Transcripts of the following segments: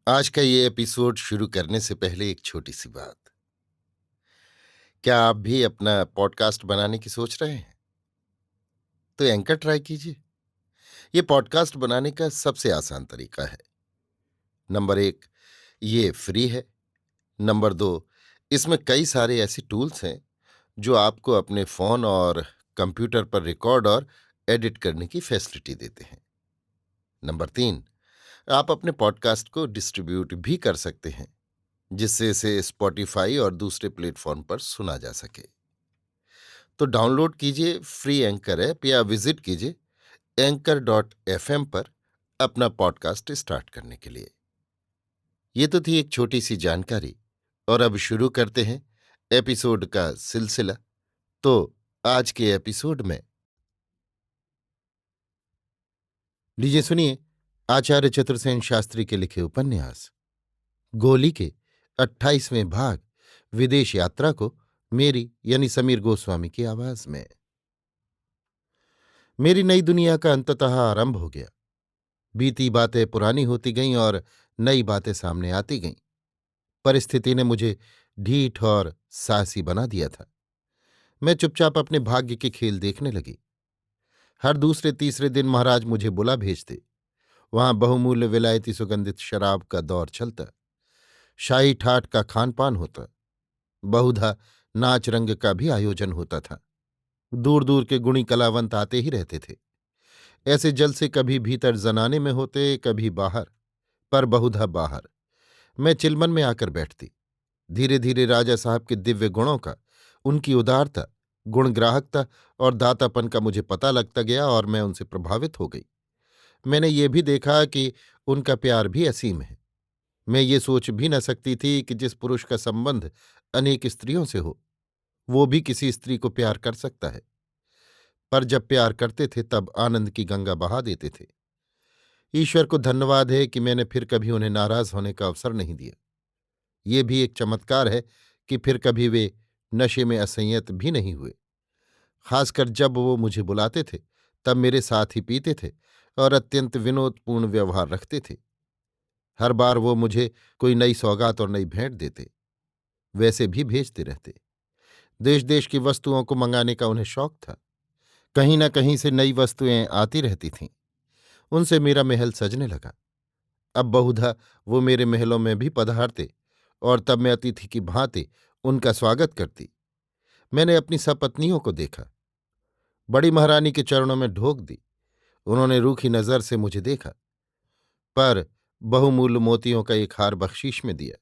आज का ये एपिसोड शुरू करने से पहले एक छोटी सी बात। क्या आप भी अपना पॉडकास्ट बनाने की सोच रहे हैं? तो एंकर ट्राई कीजिए। ये पॉडकास्ट बनाने का सबसे आसान तरीका है। नंबर एक, ये फ्री है। नंबर दो, इसमें कई सारे ऐसे टूल्स हैं जो आपको अपने फोन और कंप्यूटर पर रिकॉर्ड और एडिट करने की फैसिलिटी देते हैं। नंबर तीन, आप अपने पॉडकास्ट को डिस्ट्रीब्यूट भी कर सकते हैं, जिससे इसे स्पॉटिफाई और दूसरे प्लेटफॉर्म पर सुना जा सके। तो डाउनलोड कीजिए फ्री एंकर ऐप या विजिट कीजिए anchor.fm पर अपना पॉडकास्ट स्टार्ट करने के लिए। ये तो थी एक छोटी सी जानकारी, और अब शुरू करते हैं एपिसोड का सिलसिला। तो आज के एपिसोड में लीजिए सुनिए आचार्य चतुर्सेन शास्त्री के लिखे उपन्यास गोली के 28वें भाग विदेश यात्रा को मेरी यानी समीर गोस्वामी की आवाज में। मेरी नई दुनिया का अंततः आरंभ हो गया। बीती बातें पुरानी होती गईं और नई बातें सामने आती गईं। परिस्थिति ने मुझे ढीठ और साहसी बना दिया था। मैं चुपचाप अपने भाग्य के खेल देखने लगी। हर दूसरे तीसरे दिन महाराज मुझे बुला भेजते। वहां बहुमूल्य विलायती सुगंधित शराब का दौर चलता, शाही ठाठ का खान पान होता, बहुधा नाच रंग का भी आयोजन होता था। दूर दूर के गुणी कलावंत आते ही रहते थे। ऐसे जलसे कभी भीतर जनाने में होते, कभी बाहर, पर बहुधा बाहर। मैं चिलमन में आकर बैठती। धीरे धीरे राजा साहब के दिव्य गुणों का, उनकी उदारता, गुणग्राहकता और दातापन का मुझे पता लगता गया और मैं उनसे प्रभावित हो गई। मैंने ये भी देखा कि उनका प्यार भी असीम है। मैं ये सोच भी न सकती थी कि जिस पुरुष का संबंध अनेक स्त्रियों से हो, वो भी किसी स्त्री को प्यार कर सकता है। पर जब प्यार करते थे तब आनंद की गंगा बहा देते थे। ईश्वर को धन्यवाद है कि मैंने फिर कभी उन्हें नाराज होने का अवसर नहीं दिया। ये भी एक चमत्कार है कि फिर कभी वे नशे में असंयत भी नहीं हुए। खासकर जब वो मुझे बुलाते थे तब मेरे साथ ही पीते थे और अत्यंत विनोदपूर्ण व्यवहार रखते थे। हर बार वो मुझे कोई नई सौगात और नई भेंट देते, वैसे भी भेजते रहते। देश देश की वस्तुओं को मंगाने का उन्हें शौक था। कहीं न कहीं से नई वस्तुएं आती रहती थीं। उनसे मेरा महल सजने लगा। अब बहुधा वो मेरे महलों में भी पधारते और तब मैं अतिथि की भांति उनका स्वागत करती। मैंने अपनी सपत्नियों को देखा। बड़ी महारानी के चरणों में ढोक दी। उन्होंने रूखी नजर से मुझे देखा, पर बहुमूल्य मोतियों का एक हार बख्शीश में दिया।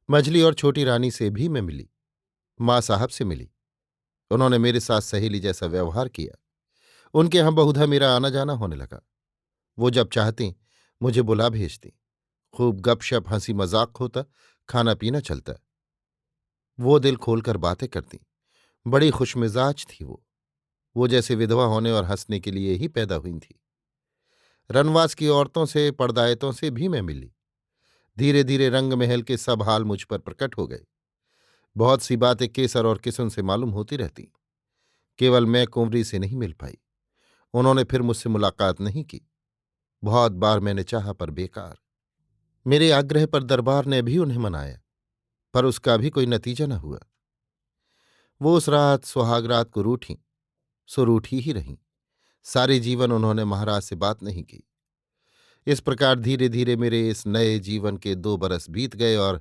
मझली और छोटी रानी से भी मैं मिली। माँ साहब से मिली। उन्होंने मेरे साथ सहेली जैसा व्यवहार किया। उनके यहाँ बहुधा मेरा आना जाना होने लगा। वो जब चाहती मुझे बुला भेजती। खूब गपशप हंसी मजाक होता, खाना पीना चलता। वो दिल खोलकर बातें करती। बड़ी खुशमिजाज थी वो जैसे विधवा होने और हंसने के लिए ही पैदा हुई थी। रनवास की औरतों से, पर्दायतों से भी मैं मिली। धीरे धीरे रंग महल के सब हाल मुझ पर प्रकट हो गए। बहुत सी बातें केसर और किसुन से मालूम होती रहती। केवल मैं कुंवरी से नहीं मिल पाई। उन्होंने फिर मुझसे मुलाकात नहीं की। बहुत बार मैंने चाहा पर बेकार। मेरे आग्रह पर दरबार ने भी उन्हें मनाया, पर उसका भी कोई नतीजा न हुआ। वो उस रात सुहागरात को रूठी, सो रूठी ही रहीं। सारे जीवन उन्होंने महाराज से बात नहीं की। इस प्रकार धीरे धीरे मेरे इस नए जीवन के 2 बरस बीत गए और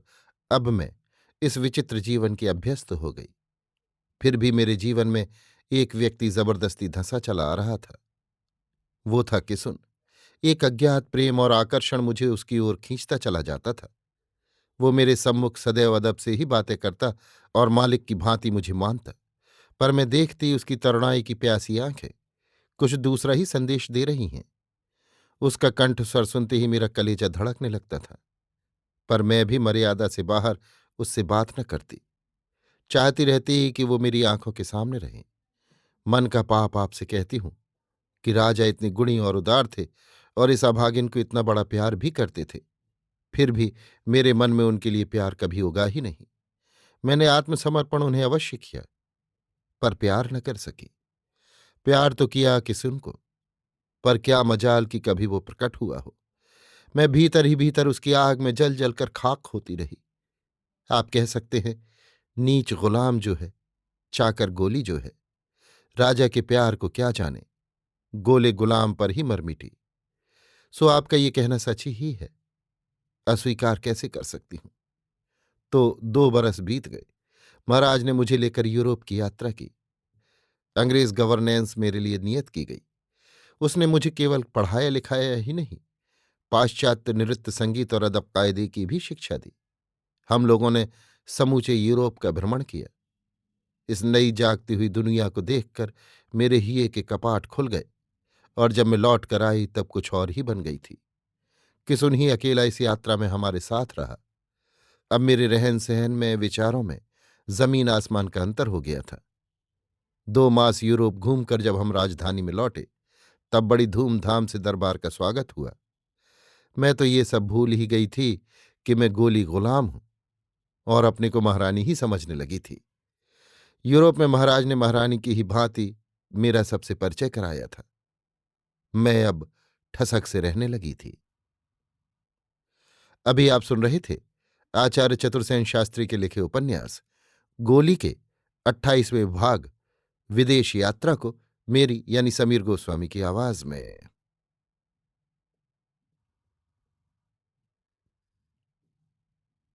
अब मैं इस विचित्र जीवन की अभ्यस्त हो गई। फिर भी मेरे जीवन में एक व्यक्ति जबरदस्ती धंसा चला आ रहा था। वो था किसुन। एक अज्ञात प्रेम और आकर्षण मुझे उसकी ओर खींचता चला जाता था। वो मेरे सम्मुख सदैव अदब से ही बातें करता और मालिक की भांति मुझे मानता, पर मैं देखती उसकी तरुणाई की प्यासी आंखें कुछ दूसरा ही संदेश दे रही हैं। उसका कंठ स्वर सुनते ही मेरा कलेजा धड़कने लगता था, पर मैं भी मर्यादा से बाहर उससे बात न करती। चाहती रहती कि वो मेरी आंखों के सामने रहे। मन का पाप आपसे कहती हूं कि राजा इतने गुणी और उदार थे और इस अभागिन को इतना बड़ा प्यार भी करते थे। फिर भी मेरे मन में उनके लिए प्यार कभी उगा ही नहीं। मैंने आत्मसमर्पण उन्हें अवश्य किया, पर प्यार न कर सकी। प्यार तो किया किसुन को, पर क्या मजाल कि कभी वो प्रकट हुआ हो। मैं भीतर ही भीतर उसकी आग में जल जल कर खाक होती रही। आप कह सकते हैं, नीच गुलाम जो है, चाकर गोली जो है, राजा के प्यार को क्या जाने, गोले गुलाम पर ही मर मिटी। सो आपका ये कहना सच ही है, अस्वीकार कैसे कर सकती हूं। तो 2 बरस बीत गए। महाराज ने मुझे लेकर यूरोप की यात्रा की। अंग्रेज गवर्नेंस मेरे लिए नियत की गई। उसने मुझे केवल पढ़ाया लिखाया ही नहीं, पाश्चात्य नृत्य संगीत और अदब कायदे की भी शिक्षा दी। हम लोगों ने समूचे यूरोप का भ्रमण किया। इस नई जागती हुई दुनिया को देखकर मेरे हिये के कपाट खुल गए, और जब मैं लौट कर आई तब कुछ और ही बन गई थी। किसुन ही अकेला इस यात्रा में हमारे साथ रहा। अब मेरे रहन सहन में, विचारों में जमीन आसमान का अंतर हो गया था। 2 मास यूरोप घूमकर जब हम राजधानी में लौटे, तब बड़ी धूमधाम से दरबार का स्वागत हुआ। मैं तो ये सब भूल ही गई थी कि मैं गोली गुलाम हूं, और अपने को महारानी ही समझने लगी थी। यूरोप में महाराज ने महारानी की ही भांति मेरा सबसे परिचय कराया था। मैं अब ठसक से रहने लगी थी। अभी आप सुन रहे थे आचार्य चतुर्सेन शास्त्री के लिखे उपन्यास गोली के 28वें भाग विदेश यात्रा को, मेरी यानी समीर गोस्वामी की आवाज में।